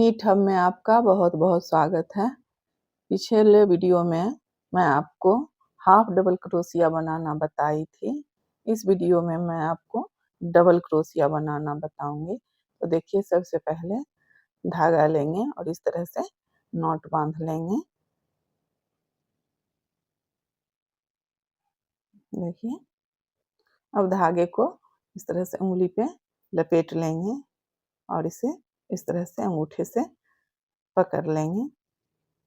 NEET hub में आपका बहुत बहुत स्वागत है। पिछले वीडियो में मैं आपको हाफ डबल क्रोशिया बनाना बताई थी। इस वीडियो में मैं आपको डबल क्रोशिया बनाना बताऊंगी। तो देखिए, सबसे पहले धागा लेंगे और इस तरह से नॉट बांध लेंगे। देखिए, अब धागे को इस तरह से उंगली पे लपेट लेंगे और इसे इस तरह से अंगूठे से पकड़ लेंगे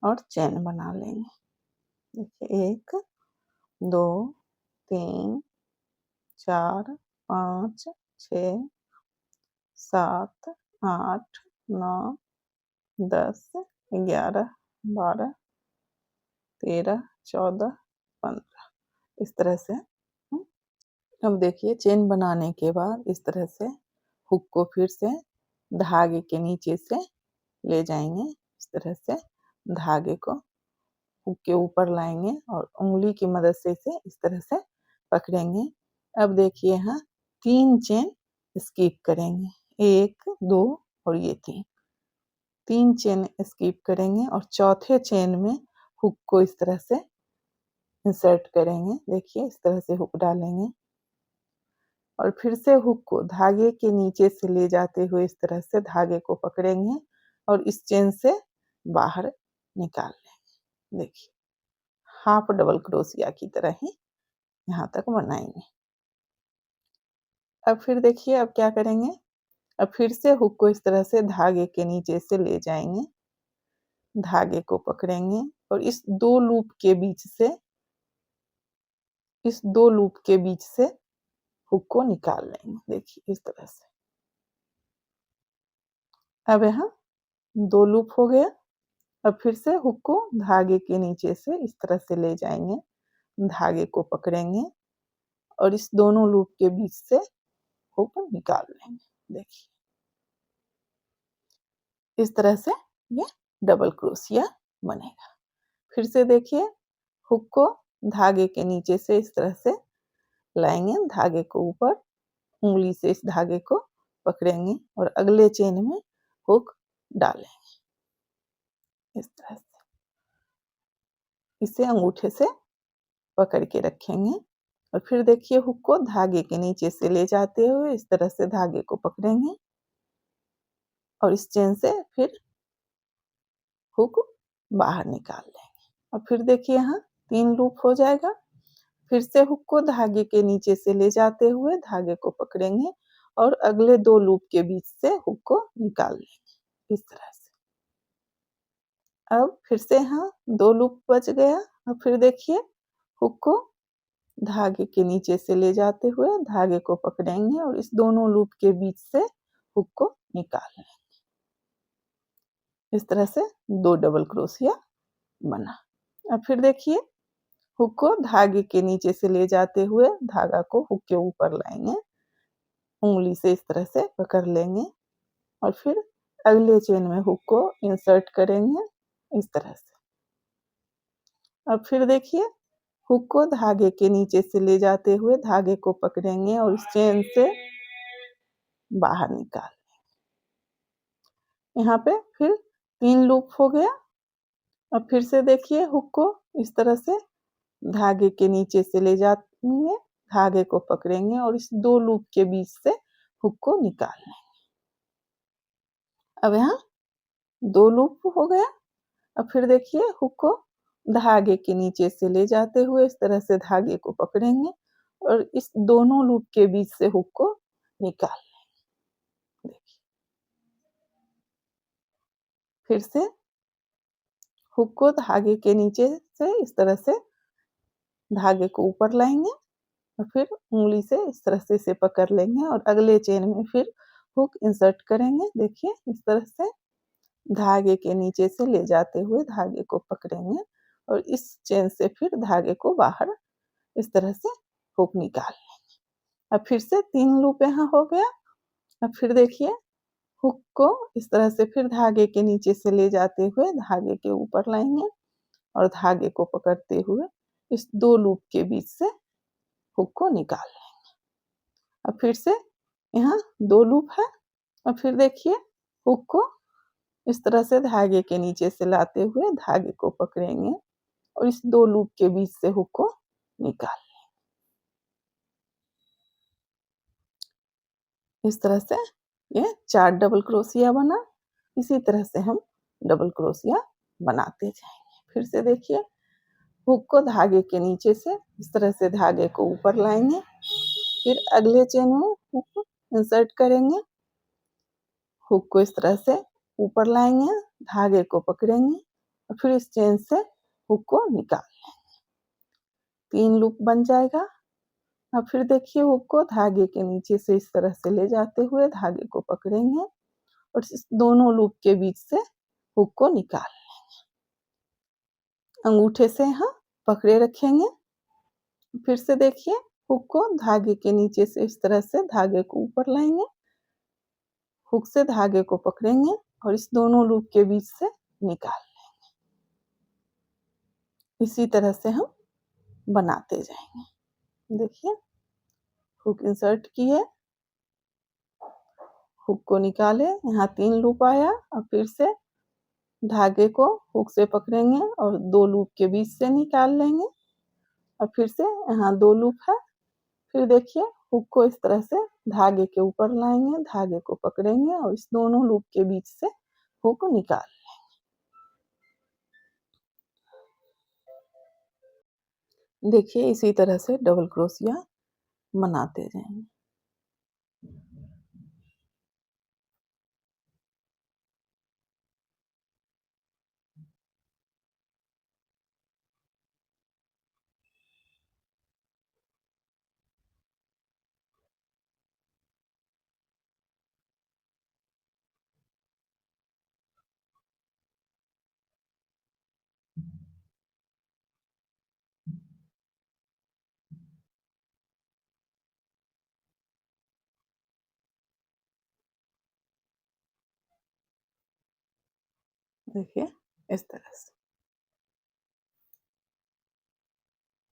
और चैन बना लेंगे। देखिए, 1 2 3 4 5 6 7 8 9 10 11 12 13 14 15 इस तरह से। अब देखिए, चेन बनाने के बाद इस तरह से हुक को फिर से धागे के नीचे से ले जाएंगे। इस तरह से धागे को हुक के ऊपर लाएंगे और उंगली की मदद से इसे इस तरह से पकड़ेंगे। अब देखिए, यहाँ 3 चेन स्किप करेंगे, 1 2 और ये 3 चेन स्किप करेंगे और चौथे चेन में हुक को इस तरह से इंसर्ट करेंगे। देखिए, इस तरह से हुक डालेंगे और फिर से हुक को धागे के नीचे से ले जाते हुए इस तरह से धागे को पकड़ेंगे और इस चेन से बाहर निकाल लेंगे। देखिए, हाफ डबल क्रोशिया की तरह ही यहाँ तक बनाएंगे। अब फिर देखिए, अब क्या करेंगे, अब फिर से हुक को इस तरह से धागे के नीचे से ले जाएंगे, धागे को पकड़ेंगे और इस दो लूप के बीच से हुक को निकाल लेंगे। देखिए, इस तरह से। अब यहाँ 2 लूप हो गया। अब फिर से हुक को धागे के नीचे से इस तरह से ले जाएंगे, धागे को पकड़ेंगे और इस दोनों लूप के बीच से हुक निकाल लेंगे। देखिए, इस तरह से ये डबल क्रोशिया बनेगा। फिर से देखिए, हुक को धागे के नीचे से इस तरह से लाएंगे, धागे को ऊपर उंगली से इस धागे को पकड़ेंगे और अगले चेन में हुक डालेंगे। इस तरह से इसे अंगूठे से पकड़ के रखेंगे और फिर देखिए, हुक को धागे के नीचे से ले जाते हुए इस तरह से धागे को पकड़ेंगे और इस चेन से फिर हुक बाहर निकाल लेंगे। और फिर देखिए, यहाँ 3 लूप हो जाएगा। फिर से हुक को धागे के नीचे से ले जाते हुए धागे को पकड़ेंगे और अगले 2 लूप के बीच से हुक को निकाल लेंगे। इस तरह से। अब फिर से यहाँ 2 लूप बच गया। अब फिर देखिए, हुक को धागे के नीचे से ले जाते हुए धागे को पकड़ेंगे और इस दोनों लूप के बीच से हुक को निकाल लेंगे। इस तरह से 2 डबल क्रोशिया बना। अब फिर देखिए, हुक को धागे के नीचे से ले जाते हुए धागा को हुक के ऊपर लाएंगे, उंगली से इस तरह से पकड़ लेंगे और फिर अगले चेन में हुक को इंसर्ट करेंगे इस तरह से। अब फिर देखिए, हुक को धागे के नीचे से ले जाते हुए धागे को पकड़ेंगे और इस चेन से बाहर निकाल। यहाँ पे फिर 3 लूप हो गया। अब फिर से देखिए, हुक को इस तरह से धागे के नीचे से ले जाएंगे, धागे को पकड़ेंगे और इस 2 लूप के बीच से हुक को निकाल लेंगे। अब यहाँ 2 लूप हो गया। अब फिर देखिए, हुक को धागे के नीचे से ले जाते हुए इस तरह से धागे को पकड़ेंगे और इस दोनों लूप के बीच से हुक को निकाल लेंगे। देखिए, फिर से हुक को धागे के नीचे से इस तरह से धागे को ऊपर लाएंगे और फिर उंगली से इस तरह से इसे पकड़ लेंगे और अगले चेन में फिर हुक इंसर्ट करेंगे। देखिए, इस तरह से धागे के नीचे से ले जाते हुए धागे को पकड़ेंगे और इस चेन से फिर धागे को बाहर इस तरह से हुक निकाल लेंगे। अब फिर से 3 लूप यहाँ हो गया। अब फिर देखिए, हुक को इस तरह से फिर धागे के नीचे से ले जाते हुए धागे के ऊपर लाएंगे और धागे को पकड़ते हुए इस 2 लूप के बीच से हुक को निकाल लेंगे। अब फिर से यहाँ 2 लूप है। अब फिर देखिए, हुक को इस तरह से धागे के नीचे से लाते हुए धागे को पकड़ेंगे और इस 2 लूप के बीच से हुक को निकाल इस तरह से ये 4 डबल क्रोशिया बना। इसी तरह से हम डबल क्रोशिया बनाते जाएंगे। फिर से देखिए, हुक को धागे के नीचे से इस तरह से धागे को ऊपर लाएंगे, फिर अगले चेन में हुक इंसर्ट करेंगे, हुक को इस तरह से ऊपर लाएंगे, धागे को पकड़ेंगे और फिर इस चेन से हुक को निकाल 3 लूप बन जाएगा। अब फिर देखिए, हुक को धागे के नीचे से इस तरह से ले जाते हुए धागे को पकड़ेंगे और इस दोनों लूप के बीच से हुक को निकाल अंगूठे से यहाँ पकड़े रखेंगे। फिर से देखिए, हुक को धागे के नीचे से इस तरह से धागे को ऊपर लाएंगे, हुक से धागे को पकड़ेंगे और इस दोनों लूप के बीच से निकाल इसी तरह से हम बनाते जाएंगे। देखिए, हुक इंसर्ट किए, हुक को निकाले, यहाँ 3 लूप आया और फिर से धागे को हुक से पकड़ेंगे और 2 लूप के बीच से निकाल लेंगे और फिर से यहाँ 2 लूप है। फिर देखिए, हुक को इस तरह से धागे के ऊपर लाएंगे, धागे को पकड़ेंगे और इस दोनों लूप के बीच से हुक निकाल देखिए, इसी तरह से डबल क्रोशिया बनाते जाएंगे। देखिए, इस तरह से।